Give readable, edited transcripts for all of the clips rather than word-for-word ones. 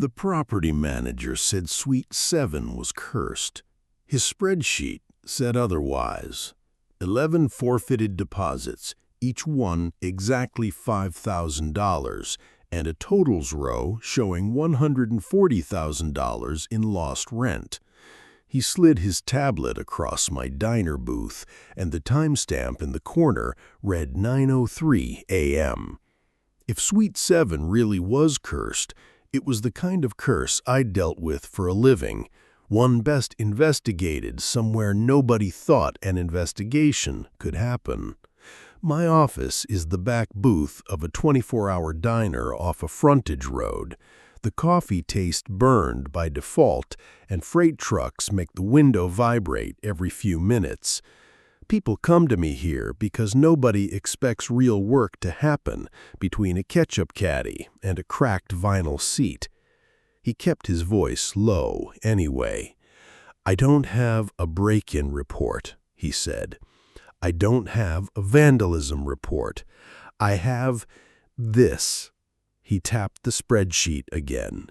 The property manager said Suite 7 was cursed. His spreadsheet said otherwise. 11 forfeited deposits, each one exactly $5,000, and a totals row showing $140,000 in lost rent. He slid his tablet across my diner booth, and the timestamp in the corner read 9:03 a.m. If Suite 7 really was cursed, it was the kind of curse I dealt with for a living, one best investigated somewhere nobody thought an investigation could happen. My office is the back booth of a 24-hour diner off a frontage road. The coffee tastes burned by default, and freight trucks make the window vibrate every few minutes. People come to me here because nobody expects real work to happen between a ketchup caddy and a cracked vinyl seat. He kept his voice low anyway. "I don't have a break-in report," he said. "I don't have a vandalism report. I have this." He tapped the spreadsheet again.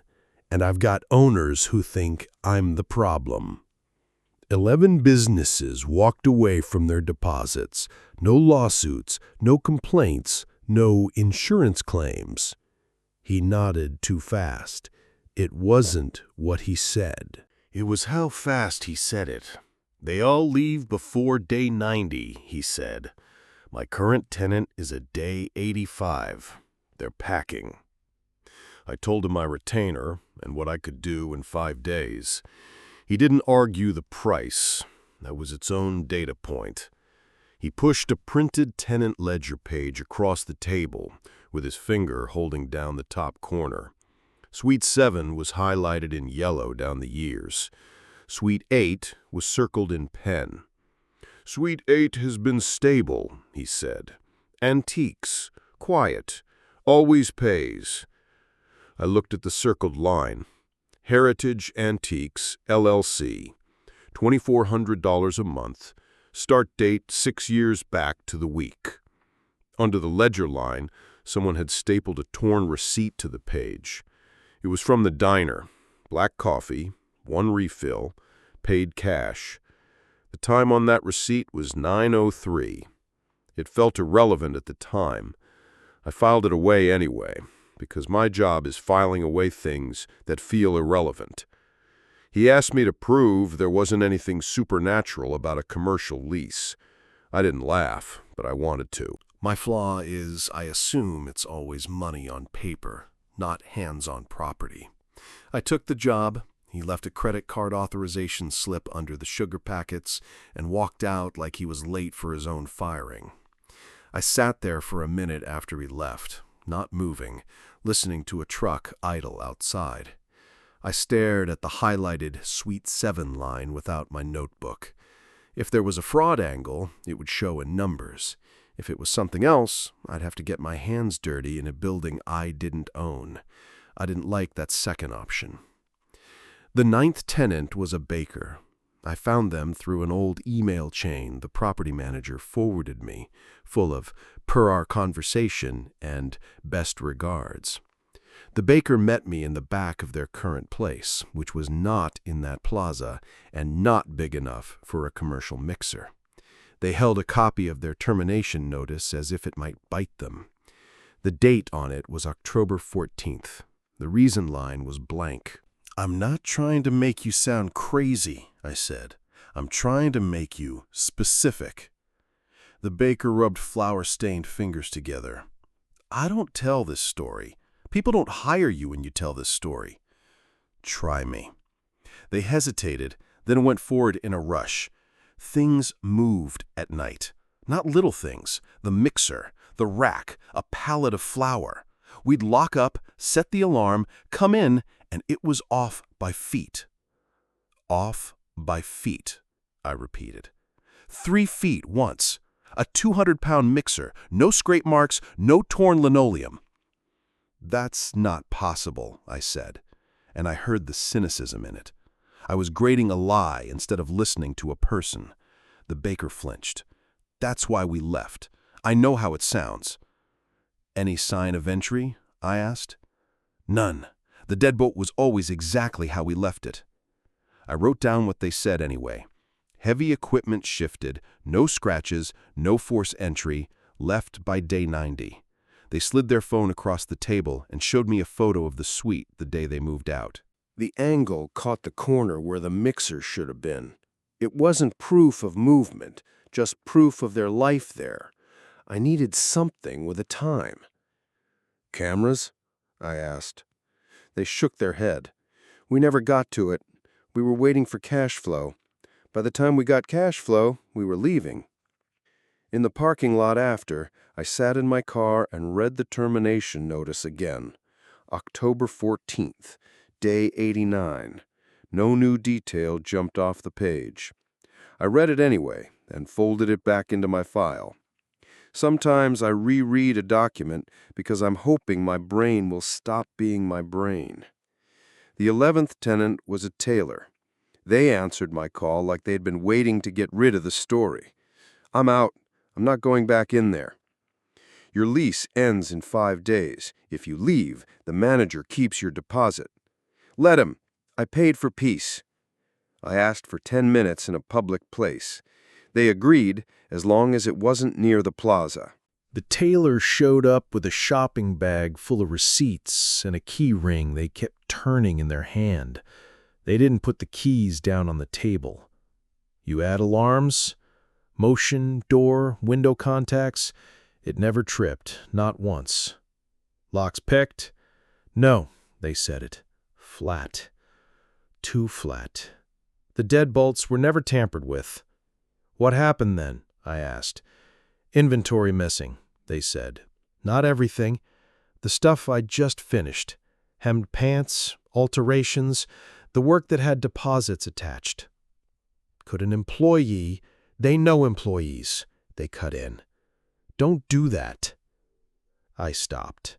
"And I've got owners who think I'm the problem." 11 businesses walked away from their deposits. No lawsuits, no complaints, no insurance claims. He nodded too fast. It wasn't what he said. It was how fast he said it. "They all leave before day 90, he said. "My current tenant is at day 85. They're packing." I told him my retainer and what I could do in 5 days. He didn't argue the price. That was its own data point. He pushed a printed tenant ledger page across the table, with his finger holding down the top corner. Suite 7 was highlighted in yellow down the years. Suite 8 was circled in pen. "Suite 8 has been stable," he said. "Antiques, quiet, always pays." I looked at the circled line. Heritage Antiques, LLC, $2,400 a month, start date 6 years back to the week. Under the ledger line, someone had stapled a torn receipt to the page. It was from the diner. Black coffee, 1 refill, paid cash. The time on that receipt was 9:03. It felt irrelevant at the time. I filed it away anyway, because my job is filing away things that feel irrelevant. He asked me to prove there wasn't anything supernatural about a commercial lease. I didn't laugh, but I wanted to. My flaw is I assume it's always money on paper, not hands-on property. I took the job. He left a credit card authorization slip under the sugar packets and walked out like he was late for his own firing. I sat there for a minute after he left, not moving, listening to a truck idle outside. I stared at the highlighted Suite 7 line without my notebook. If there was a fraud angle, it would show in numbers. If it was something else, I'd have to get my hands dirty in a building I didn't own. I didn't like that second option. The 9th tenant was a baker. I found them through an old email chain the property manager forwarded me, full of "per our conversation" and "best regards." The baker met me in the back of their current place, which was not in that plaza and not big enough for a commercial mixer. They held a copy of their termination notice as if it might bite them. The date on it was October 14th. The reason line was blank. "I'm not trying to make you sound crazy," I said. "I'm trying to make you specific." The baker rubbed flour-stained fingers together. "I don't tell this story. People don't hire you when you tell this story." "Try me." They hesitated, then went forward in a rush. Things moved at night. Not little things. The mixer, the rack, a pallet of flour. We'd lock up, set the alarm, come in, and it was off by feet. "Off by feet," I repeated. 3 feet once. A 200-pound mixer, no scrape marks, no torn linoleum. "That's not possible," I said, and I heard the cynicism in it. I was grating a lie instead of listening to a person. The baker flinched. "That's why we left. I know how it sounds." "Any sign of entry?" I asked. "None. The deadbolt was always exactly how we left it. I wrote down what they said anyway. Heavy equipment shifted, no scratches, no force entry, left by day 90. They slid their phone across the table and showed me a photo of the suite the day they moved out. The angle caught the corner where the mixer should have been. It wasn't proof of movement, just proof of their life there. I needed something with a time. "Cameras?" I asked. They shook their head. "We never got to it. We were waiting for cash flow. By the time we got cash flow, we were leaving." In the parking lot after, I sat in my car and read the termination notice again. October 14th, day 89. No new detail jumped off the page. I read it anyway and folded it back into my file. Sometimes I reread a document because I'm hoping my brain will stop being my brain. The 11th tenant was a tailor. They answered my call like they'd been waiting to get rid of the story. "I'm out. I'm not going back in there." "Your lease ends in 5 days. If you leave, the manager keeps your deposit." "Let him. I paid for peace." I asked for 10 minutes in a public place. They agreed, as long as it wasn't near the plaza. The tailor showed up with a shopping bag full of receipts and a key ring they kept turning in their hand. They didn't put the keys down on the table. "You add alarms? Motion, door, window contacts?" It never tripped, not once. "Locks picked?" "No," they said it. Flat. Too flat. The deadbolts were never tampered with. "What happened then?" I asked. "Inventory missing," they said. "Not everything. The stuff I just finished. Hemmed pants, alterations, the work that had deposits attached." "Could an employee—" "They know employees," they cut in. "Don't do that." I stopped.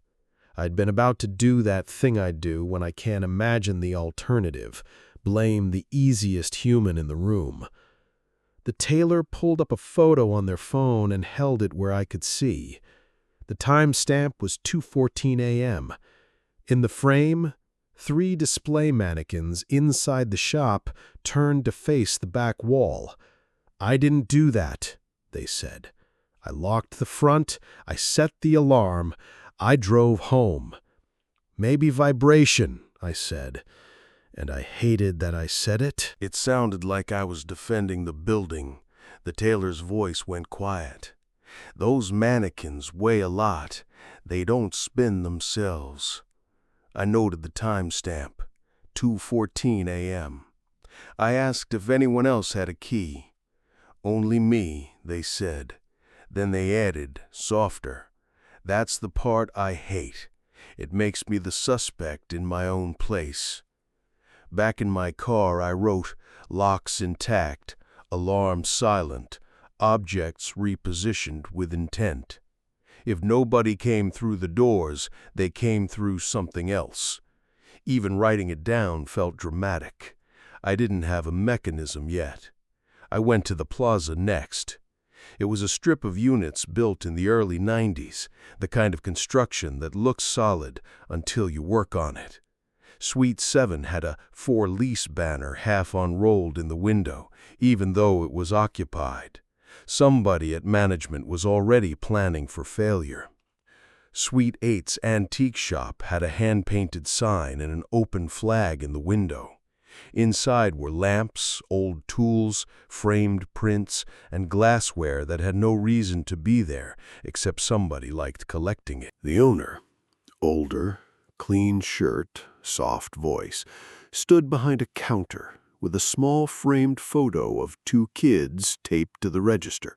I'd been about to do that thing I do when I can't imagine the alternative, blame the easiest human in the room. The tailor pulled up a photo on their phone and held it where I could see. The timestamp was 2:14 a.m. In the frame, 3 display mannequins inside the shop turned to face the back wall. "I didn't do that," they said. "I locked the front, I set the alarm, I drove home." "Maybe vibration," I said, and I hated that I said it. It sounded like I was defending the building. The tailor's voice went quiet. "Those mannequins weigh a lot. They don't spin themselves." I noted the timestamp, 2:14 a.m. I asked if anyone else had a key. "Only me," they said. Then they added, softer, "That's the part I hate. It makes me the suspect in my own place." Back in my car I wrote, "Locks intact, alarm silent, objects repositioned with intent." If nobody came through the doors, they came through something else. Even writing it down felt dramatic. I didn't have a mechanism yet. I went to the plaza next. It was a strip of units built in the early 90s, the kind of construction that looks solid until you work on it. Suite 7 had a "for lease" banner half unrolled in the window, even though it was occupied. Somebody at management was already planning for failure. Suite 8's antique shop had a hand-painted sign and an open flag in the window. Inside were lamps, old tools, framed prints, and glassware that had no reason to be there, except somebody liked collecting it. The owner, older, clean shirt, soft voice, stood behind a counter with a small framed photo of 2 kids taped to the register.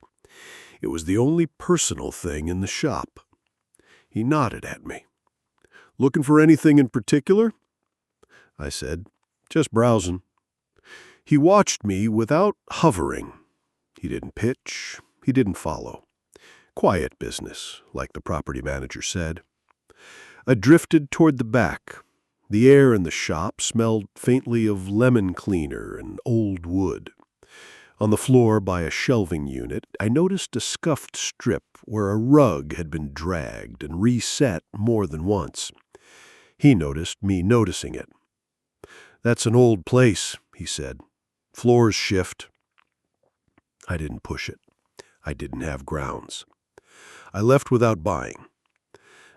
It was the only personal thing in the shop. He nodded at me. "Looking for anything in particular?" I said, "Just browsing." He watched me without hovering. He didn't pitch, he didn't follow. Quiet business, like the property manager said. I drifted toward the back. The air in the shop smelled faintly of lemon cleaner and old wood. On the floor by a shelving unit, I noticed a scuffed strip where a rug had been dragged and reset more than once. He noticed me noticing it. "That's an old place," he said. "Floors shift." I didn't push it. I didn't have grounds. I left without buying.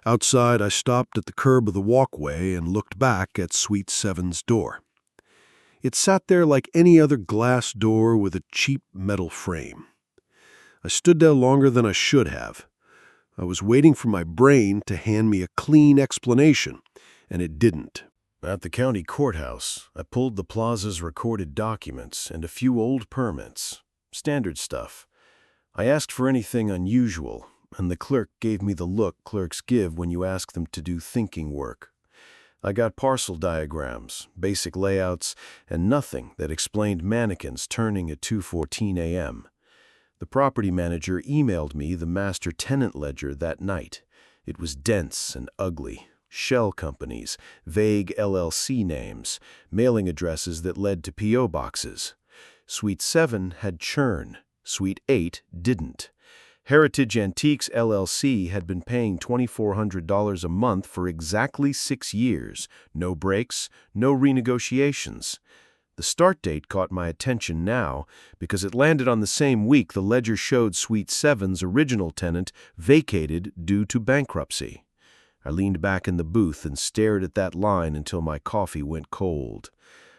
Outside, I stopped at the curb of the walkway and looked back at Suite 7's door. It sat there like any other glass door with a cheap metal frame. I stood there longer than I should have. I was waiting for my brain to hand me a clean explanation, and it didn't. At the county courthouse, I pulled the plaza's recorded documents and a few old permits. Standard stuff. I asked for anything unusual, and the clerk gave me the look clerks give when you ask them to do thinking work. I got parcel diagrams, basic layouts, and nothing that explained mannequins turning at 2:14 a.m. The property manager emailed me the master tenant ledger that night. It was dense and ugly. Shell companies, vague LLC names, mailing addresses that led to P.O. boxes. Suite 7 had churn. Suite 8 didn't. Heritage Antiques LLC had been paying $2,400 a month for exactly 6 years. No breaks, no renegotiations. The start date caught my attention now because it landed on the same week the ledger showed Suite 7's original tenant vacated due to bankruptcy. I leaned back in the booth and stared at that line until my coffee went cold.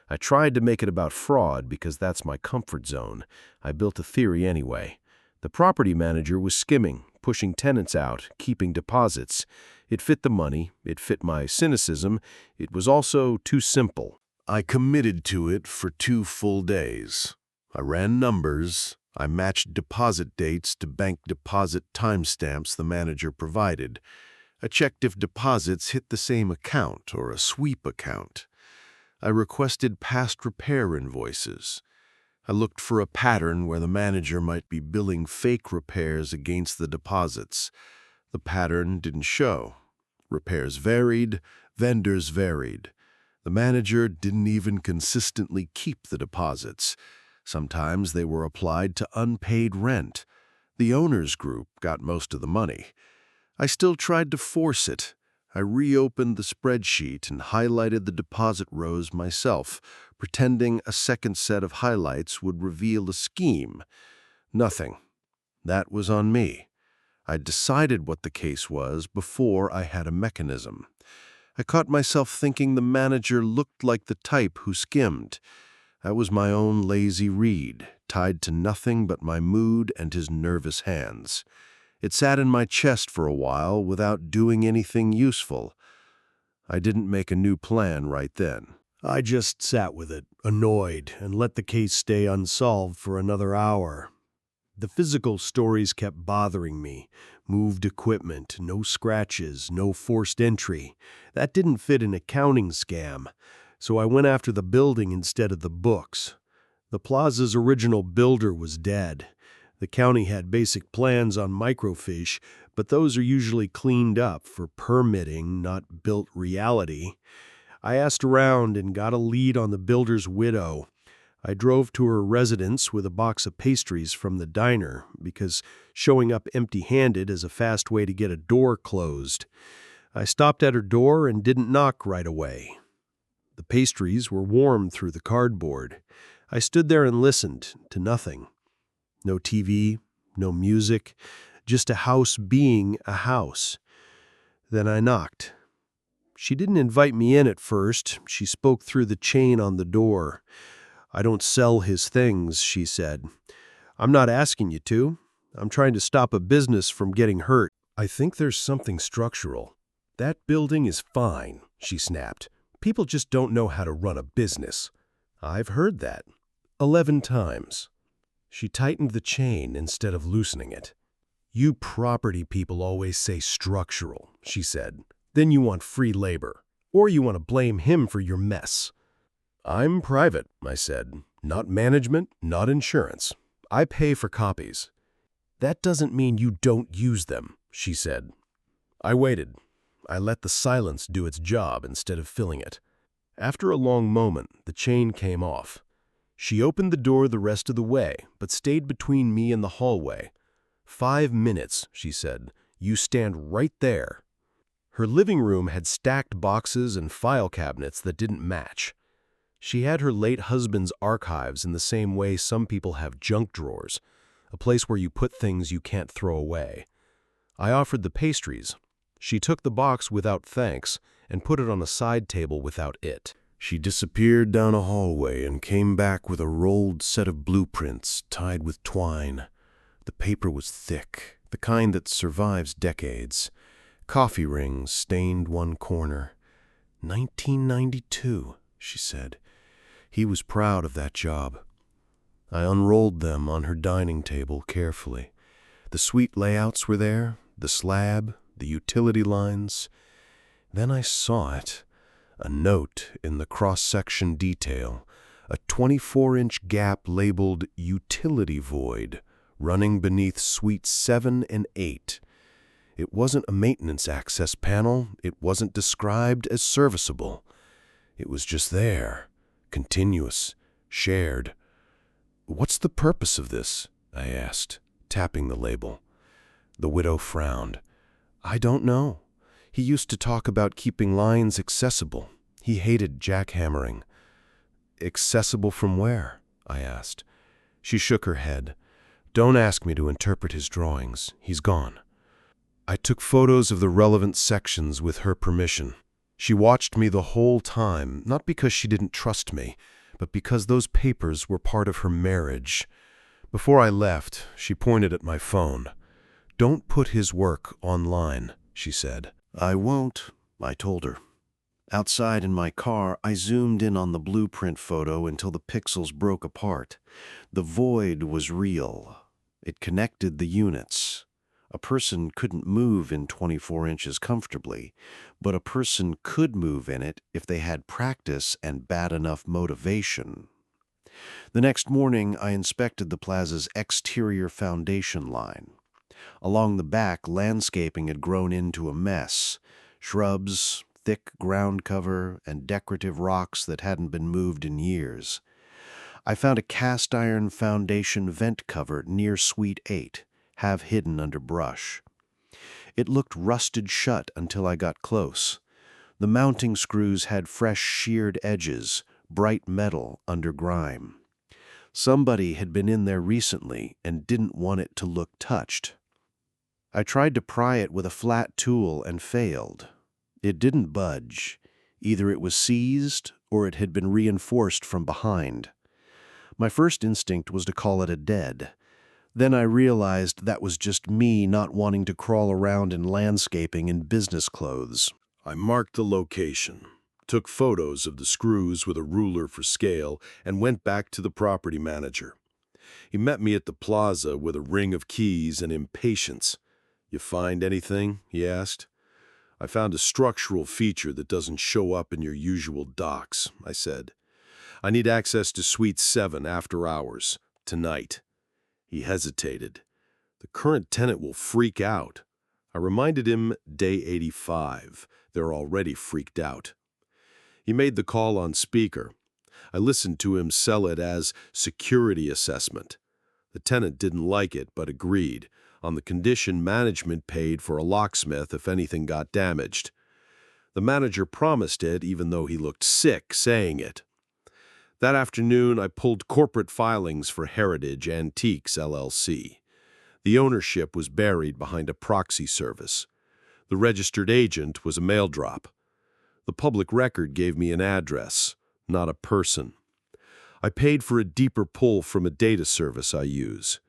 I tried to make it about fraud because that's my comfort zone. I built a theory anyway. The property manager was skimming, pushing tenants out, keeping deposits. It fit the money, it fit my cynicism, it was also too simple. I committed to it for 2 full days. I ran numbers. I matched deposit dates to bank deposit timestamps the manager provided. I checked if deposits hit the same account or a sweep account. I requested past repair invoices. I looked for a pattern where the manager might be billing fake repairs against the deposits. The pattern didn't show. Repairs varied, vendors varied. The manager didn't even consistently keep the deposits. Sometimes they were applied to unpaid rent. The owners group got most of the money. I still tried to force it. I reopened the spreadsheet and highlighted the deposit rows myself, pretending a second set of highlights would reveal a scheme. Nothing. That was on me. I'd decided what the case was before I had a mechanism. I caught myself thinking the manager looked like the type who skimmed. That was my own lazy read, tied to nothing but my mood and his nervous hands. It sat in my chest for a while without doing anything useful. I didn't make a new plan right then. I just sat with it, annoyed, and let the case stay unsolved for another hour. The physical stories kept bothering me. Moved equipment, no scratches, no forced entry. That didn't fit an accounting scam, so I went after the building instead of the books. The plaza's original builder was dead. The county had basic plans on microfiche, but those are usually cleaned up for permitting, not built reality. I asked around and got a lead on the builder's widow. I drove to her residence with a box of pastries from the diner because showing up empty-handed is a fast way to get a door closed. I stopped at her door and didn't knock right away. The pastries were warm through the cardboard. I stood there and listened to nothing. No TV, no music, just a house being a house. Then I knocked. She didn't invite me in at first. She spoke through the chain on the door. "I don't sell his things," she said. "I'm not asking you to. I'm trying to stop a business from getting hurt." "I think there's something structural. That building is fine," she snapped. "People just don't know how to run a business." "I've heard that 11 times. She tightened the chain instead of loosening it. "You property people always say structural," she said. "Then you want free labor, or you want to blame him for your mess." "I'm private," I said. "Not management, not insurance. I pay for copies." "That doesn't mean you don't use them," she said. I waited. I let the silence do its job instead of filling it. After a long moment, the chain came off. She opened the door the rest of the way, but stayed between me and the hallway. "5 minutes," she said. "You stand right there." Her living room had stacked boxes and file cabinets that didn't match. She had her late husband's archives in the same way some people have junk drawers, a place where you put things you can't throw away. I offered the pastries. She took the box without thanks and put it on a side table without it. She disappeared down a hallway and came back with a rolled set of blueprints tied with twine. The paper was thick, the kind that survives decades. Coffee rings stained one corner. 1992, she said. He was proud of that job. I unrolled them on her dining table carefully. The suite layouts were there, the slab, the utility lines. Then I saw it. A note in the cross-section detail, a 24-inch gap labeled Utility Void, running beneath Suite 7 and 8. It wasn't a maintenance access panel. It wasn't described as serviceable. It was just there, continuous, shared. "What's the purpose of this?" I asked, tapping the label. The widow frowned. "I don't know. He used to talk about keeping lines accessible. He hated jackhammering." "Accessible from where?" I asked. She shook her head. "Don't ask me to interpret his drawings. He's gone." I took photos of the relevant sections with her permission. She watched me the whole time, not because she didn't trust me, but because those papers were part of her marriage. Before I left, she pointed at my phone. "Don't put his work online," she said. "I won't," I told her. Outside in my car, I zoomed in on the blueprint photo until the pixels broke apart. The void was real. It connected the units. A person couldn't move in 24 inches comfortably, but a person could move in it if they had practice and bad enough motivation. The next morning, I inspected the plaza's exterior foundation line. Along the back, landscaping had grown into a mess. Shrubs, thick ground cover, and decorative rocks that hadn't been moved in years. I found a cast-iron foundation vent cover near Suite 8, half hidden under brush. It looked rusted shut until I got close. The mounting screws had fresh sheared edges, bright metal under grime. Somebody had been in there recently and didn't want it to look touched. I tried to pry it with a flat tool and failed. It didn't budge. Either it was seized or it had been reinforced from behind. My first instinct was to call it a dead. Then I realized that was just me not wanting to crawl around in landscaping in business clothes. I marked the location, took photos of the screws with a ruler for scale, and went back to the property manager. He met me at the plaza with a ring of keys and impatience. "You find anything?" he asked. "I found a structural feature that doesn't show up in your usual docs," I said. "I need access to Suite 7 after hours, tonight." He hesitated. "The current tenant will freak out." I reminded him day 85. They're already freaked out. He made the call on speaker. I listened to him sell it as security assessment. The tenant didn't like it, but agreed, on the condition management paid for a locksmith if anything got damaged. The manager promised it, even though he looked sick saying it. That afternoon, I pulled corporate filings for Heritage Antiques, LLC. The ownership was buried behind a proxy service. The registered agent was a mail drop. The public record gave me an address, not a person. I paid for a deeper pull from a data service I use.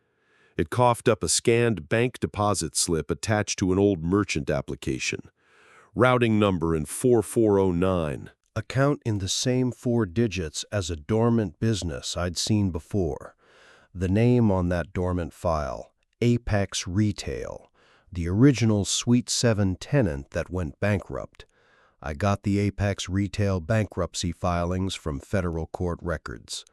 It coughed up a scanned bank deposit slip attached to an old merchant application. Routing number in 4409. Account in the same 4 digits as a dormant business I'd seen before. The name on that dormant file, Apex Retail, the original Suite 7 tenant that went bankrupt. I got the Apex Retail bankruptcy filings from federal court records.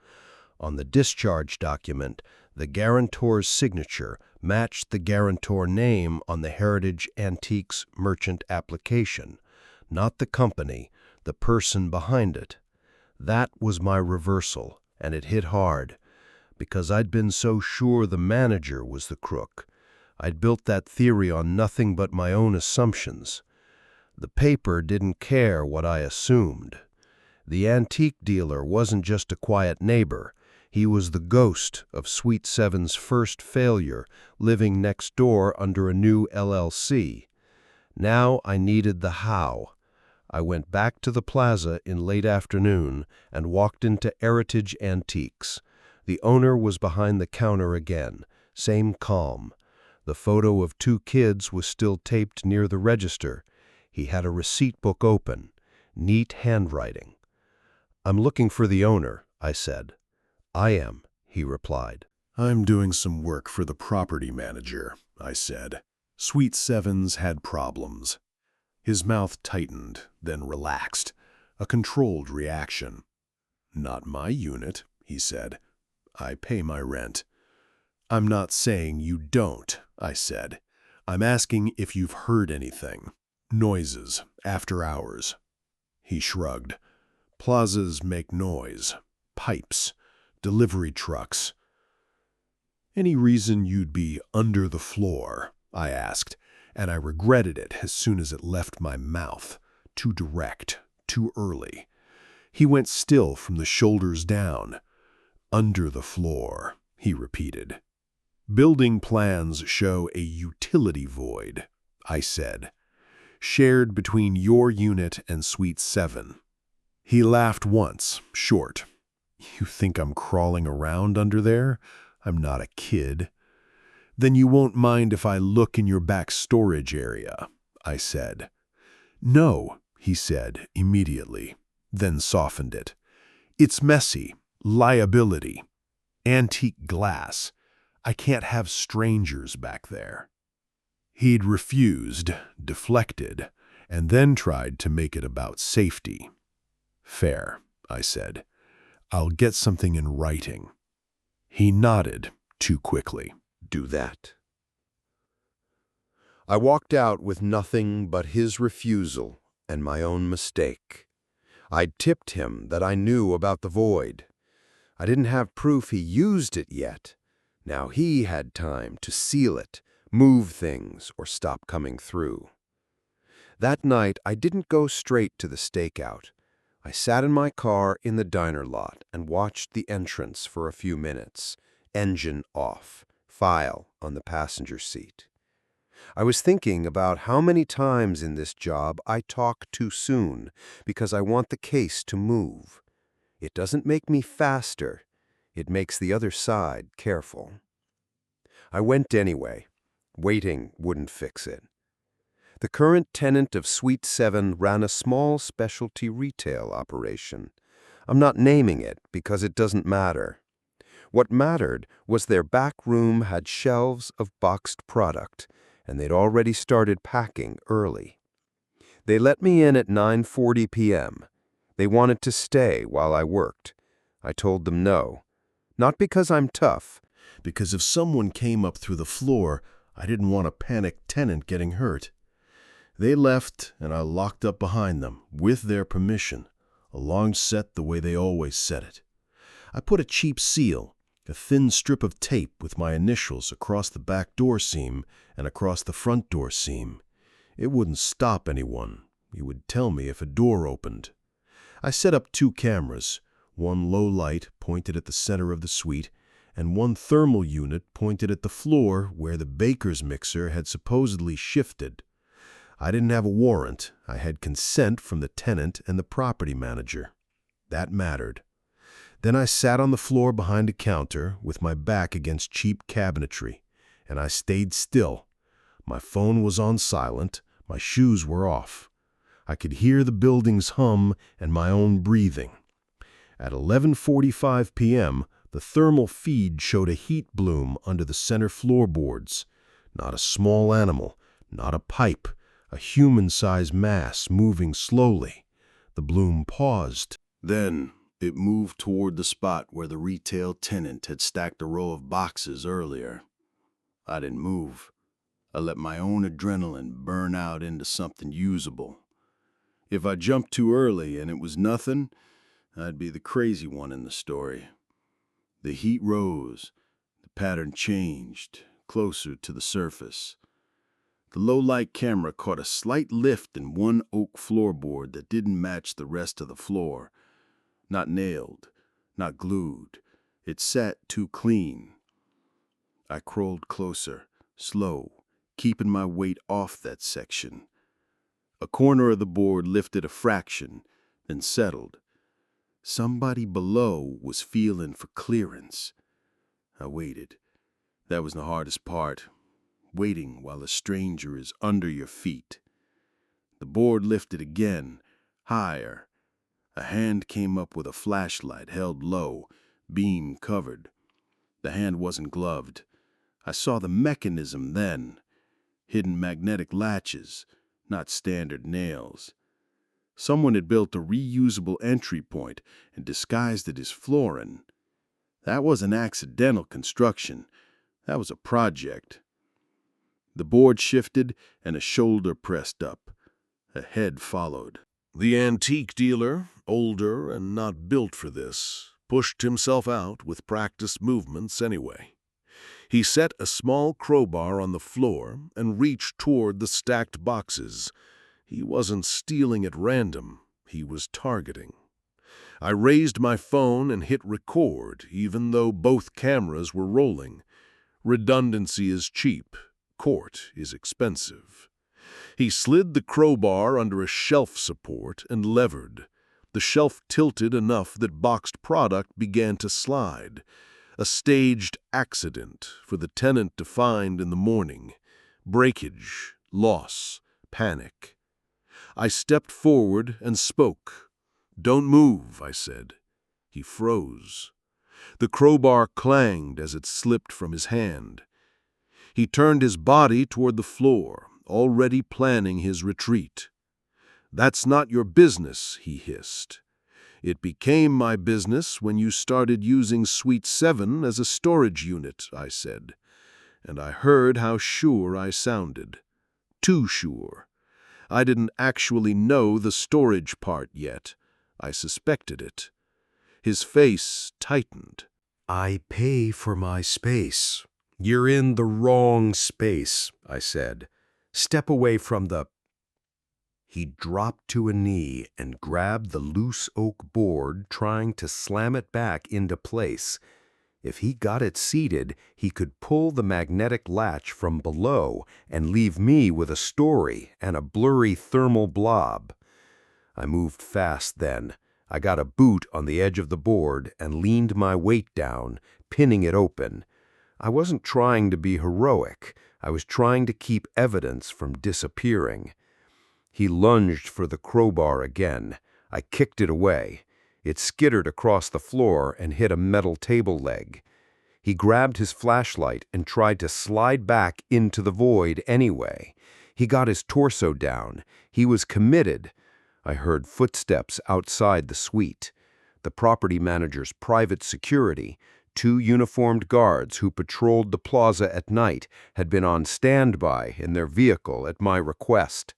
On the discharge document, the guarantor's signature matched the guarantor name on the Heritage Antiques merchant application, not the company, the person behind it. That was my reversal, and it hit hard, because I'd been so sure the manager was the crook. I'd built that theory on nothing but my own assumptions. The paper didn't care what I assumed. The antique dealer wasn't just a quiet neighbor. He was the ghost of Suite 7's first failure, living next door under a new LLC. Now I needed the how. I went back to the plaza in late afternoon and walked into Heritage Antiques. The owner was behind the counter again, same calm. The photo of two kids was still taped near the register. He had a receipt book open. Neat handwriting. "I'm looking for the owner," I said. "I am," he replied. "I'm doing some work for the property manager," I said. Suite 7's had problems. His mouth tightened, then relaxed. A controlled reaction. "Not my unit," he said. "I pay my rent." "I'm not saying you don't," I said. "I'm asking if you've heard anything. Noises, after hours." He shrugged. "Plazas make noise. Pipes. Delivery trucks." "Any reason you'd be under the floor?" I asked, and I regretted it as soon as it left my mouth. Too direct, too early. He went still from the shoulders down. "Under the floor," he repeated. "Building plans show a utility void," I said, "shared between your unit and Suite 7. He laughed once, short. "You think I'm crawling around under there? I'm not a kid." "Then you won't mind if I look in your back storage area," I said. "No," he said immediately, then softened it. "It's messy. Liability. Antique glass. I can't have strangers back there." He'd refused, deflected, and then tried to make it about safety. "Fair," I said. "I'll get something in writing." He nodded too quickly. "Do that." I walked out with nothing but his refusal and my own mistake. I'd tipped him that I knew about the void. I didn't have proof he used it yet. Now he had time to seal it, move things, or stop coming through. That night, I didn't go straight to the stakeout. I sat in my car in the diner lot and watched the entrance for a few minutes, engine off, file on the passenger seat. I was thinking about how many times in this job I talk too soon because I want the case to move. It doesn't make me faster. It makes the other side careful. I went anyway. Waiting wouldn't fix it. The current tenant of Suite 7 ran a small specialty retail operation. I'm not naming it because it doesn't matter. What mattered was their back room had shelves of boxed product, and they'd already started packing early. They let me in at 9:40 p.m. They wanted to stay while I worked. I told them no. Not because I'm tough. Because if someone came up through the floor, I didn't want a panicked tenant getting hurt. They left, and I locked up behind them, with their permission, a long set the way they always set it. I put a cheap seal, a thin strip of tape with my initials across the back door seam and across the front door seam. It wouldn't stop anyone. It would tell me if a door opened. I set up 2 cameras, one low light pointed at the center of the suite, and one thermal unit pointed at the floor where the baker's mixer had supposedly shifted. I didn't have a warrant. I had consent from the tenant and the property manager. That mattered. Then I sat on the floor behind a counter with my back against cheap cabinetry, and I stayed still. My phone was on silent, my shoes were off. I could hear the building's hum and my own breathing. At 11:45 p.m., the thermal feed showed a heat bloom under the center floorboards. Not a small animal, not a pipe, a human-sized mass moving slowly. The bloom paused. Then it moved toward the spot where the retail tenant had stacked a row of boxes earlier. I didn't move. I let my own adrenaline burn out into something usable. If I jumped too early and it was nothing, I'd be the crazy one in the story. The heat rose. The pattern changed, closer to the surface. The low-light camera caught a slight lift in one oak floorboard that didn't match the rest of the floor. Not nailed, not glued. It sat too clean. I crawled closer, slow, keeping my weight off that section. A corner of the board lifted a fraction, then settled. Somebody below was feeling for clearance. I waited. That was the hardest part. Waiting while a stranger is under your feet. The board lifted again, higher. A hand came up with a flashlight held low, beam covered. The hand wasn't gloved. I saw the mechanism then. Hidden magnetic latches, not standard nails. Someone had built a reusable entry point and disguised it as flooring. That wasn't accidental construction. That was a project. The board shifted and a shoulder pressed up. A head followed. The antique dealer, older and not built for this, pushed himself out with practiced movements anyway. He set a small crowbar on the floor and reached toward the stacked boxes. He wasn't stealing at random, he was targeting. I raised my phone and hit record, even though both cameras were rolling. Redundancy is cheap. Court is expensive. He slid the crowbar under a shelf support and levered. The shelf tilted enough that boxed product began to slide. A staged accident for the tenant to find in the morning. Breakage, loss, panic. I stepped forward and spoke. "Don't move," I said. He froze. The crowbar clanged as it slipped from his hand. He turned his body toward the floor, already planning his retreat. "That's not your business," he hissed. "It became my business when you started using Suite 7 as a storage unit," I said. And I heard how sure I sounded. Too sure. I didn't actually know the storage part yet. I suspected it. His face tightened. "I pay for my space. You're in the wrong space," I said. "Step away from the—" He dropped to a knee and grabbed the loose oak board, trying to slam it back into place. If he got it seated, he could pull the magnetic latch from below and leave me with a story and a blurry thermal blob. I moved fast then. I got a boot on the edge of the board and leaned my weight down, pinning it open. I wasn't trying to be heroic. I was trying to keep evidence from disappearing. He lunged for the crowbar again. I kicked it away. It skittered across the floor and hit a metal table leg. He grabbed his flashlight and tried to slide back into the void anyway. He got his torso down. He was committed. I heard footsteps outside the suite. The property manager's private security, 2 uniformed guards who patrolled the plaza at night, had been on standby in their vehicle at my request.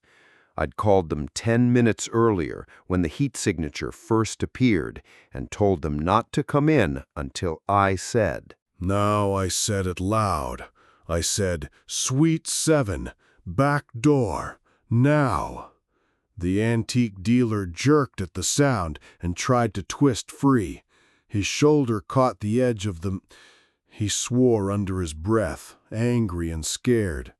I'd called them 10 minutes earlier when the heat signature first appeared and told them not to come in until I said. Now I said it loud. I said, "Suite 7, back door, now." The antique dealer jerked at the sound and tried to twist free. His shoulder caught the edge of the... He swore under his breath, angry and scared.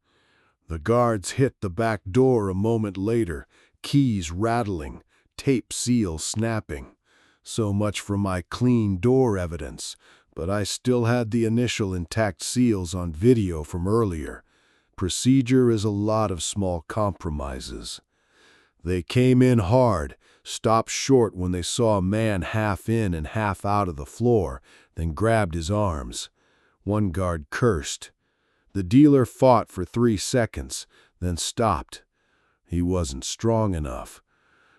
The guards hit the back door a moment later, keys rattling, tape seal snapping. So much for my clean door evidence, but I still had the initial intact seals on video from earlier. Procedure is a lot of small compromises. They came in hard, stopped short when they saw a man half in and half out of the floor, then grabbed his arms. One guard cursed. The dealer fought for 3 seconds, then stopped. He wasn't strong enough.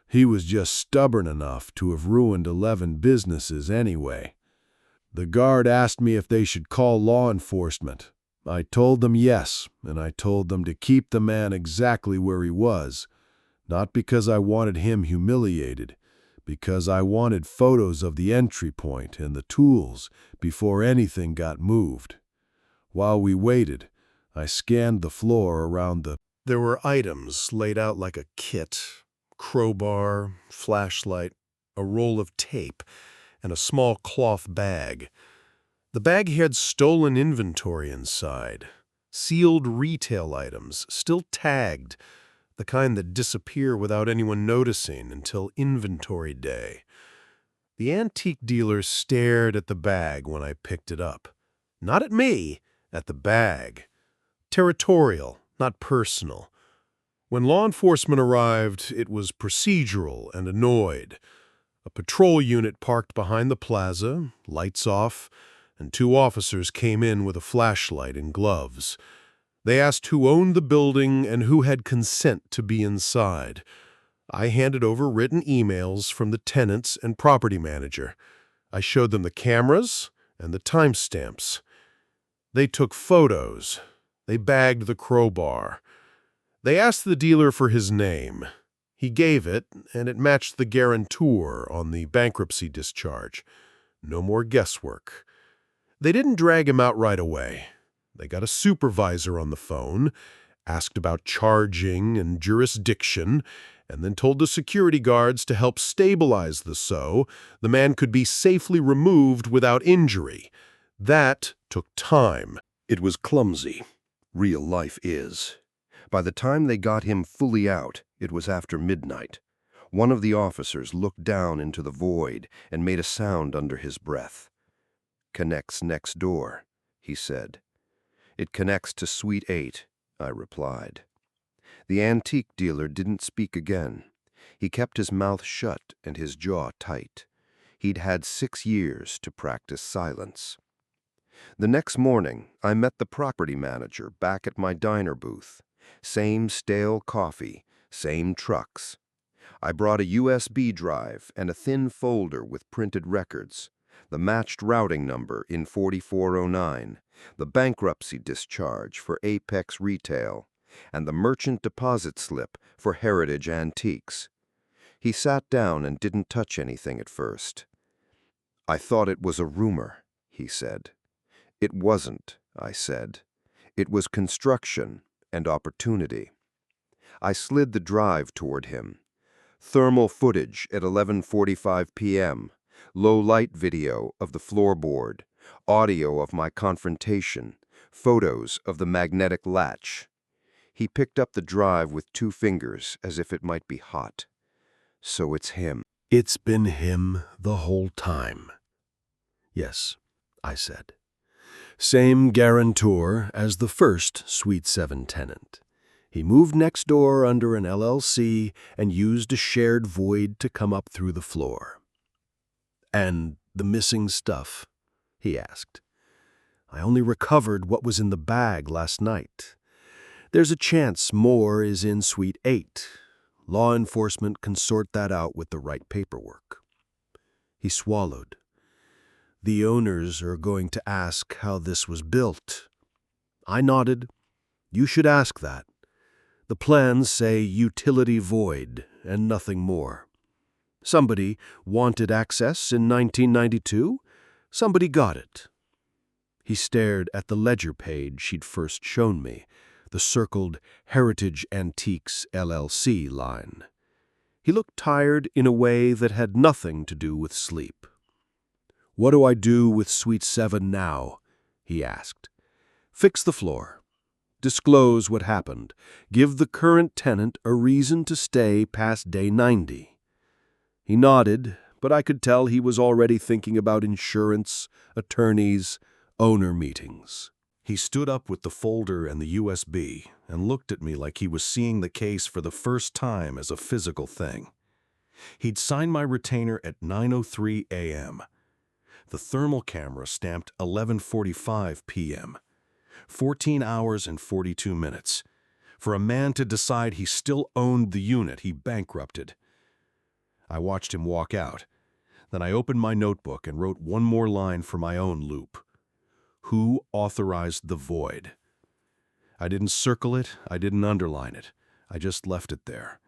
He was just stubborn enough to have ruined 11 businesses anyway. The guard asked me if they should call law enforcement. I told them yes, and I told them to keep the man exactly where he was. Not because I wanted him humiliated, because I wanted photos of the entry point and the tools before anything got moved. While we waited, I scanned the floor around the There were items laid out like a kit: crowbar, flashlight, a roll of tape, and a small cloth bag. The bag had stolen inventory inside. Sealed retail items, still tagged, the kind that disappear without anyone noticing until inventory day. The antique dealer stared at the bag when I picked it up. Not at me, at the bag. Territorial, not personal. When law enforcement arrived, it was procedural and annoyed. A patrol unit parked behind the plaza, lights off, and 2 officers came in with a flashlight and gloves. They asked who owned the building and who had consent to be inside. I handed over written emails from the tenants and property manager. I showed them the cameras and the timestamps. They took photos. They bagged the crowbar. They asked the dealer for his name. He gave it, and it matched the guarantor on the bankruptcy discharge. No more guesswork. They didn't drag him out right away. They got a supervisor on the phone, asked about charging and jurisdiction, and then told the security guards to help stabilize the man could be safely removed without injury. That took time. It was clumsy. Real life is. By the time they got him fully out, it was after midnight. One of the officers looked down into the void and made a sound under his breath. "Connects next door," he said. "It connects to Suite 8, I replied. The antique dealer didn't speak again. He kept his mouth shut and his jaw tight. He'd had 6 years to practice silence. The next morning, I met the property manager back at my diner booth. Same stale coffee, same trucks. I brought a USB drive and a thin folder with printed records, the matched routing number in 4409, the bankruptcy discharge for Apex Retail, and the merchant deposit slip for Heritage Antiques. He sat down and didn't touch anything at first. "I thought it was a rumor," he said. "It wasn't," I said. "It was construction and opportunity." I slid the drive toward him. Thermal footage at 11:45 p.m., low-light video of the floorboard, audio of my confrontation, photos of the magnetic latch. He picked up the drive with 2 fingers as if it might be hot. "So it's him." It's been him the whole time. Yes, I said. Same guarantor as the first Suite 7 tenant. He moved next door under an LLC and used a shared void to come up through the floor. "And the missing stuff?" he asked. "I only recovered what was in the bag last night. There's a chance more is in Suite 8. Law enforcement can sort that out with the right paperwork." He swallowed. "The owners are going to ask how this was built." I nodded. "You should ask that. The plans say utility void and nothing more. Somebody wanted access in 1992. Somebody got it." He stared at the ledger page she'd first shown me, the circled Heritage Antiques LLC line. He looked tired in a way that had nothing to do with sleep. "What do I do with Suite 7 now?" he asked. "Fix the floor. Disclose what happened. Give the current tenant a reason to stay past day 90. He nodded, but I could tell he was already thinking about insurance, attorneys, owner meetings. He stood up with the folder and the USB and looked at me like he was seeing the case for the first time as a physical thing. He'd signed my retainer at 9:03 a.m. The thermal camera stamped 11:45 p.m. 14 hours and 42 minutes. For a man to decide he still owned the unit he bankrupted. I watched him walk out. Then I opened my notebook and wrote one more line for my own loop. Who authorized the void? I didn't circle it, I didn't underline it. I just left it there.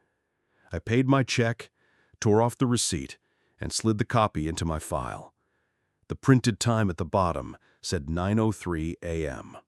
I paid my check, tore off the receipt, and slid the copy into my file. The printed time at the bottom said 9:03 a.m.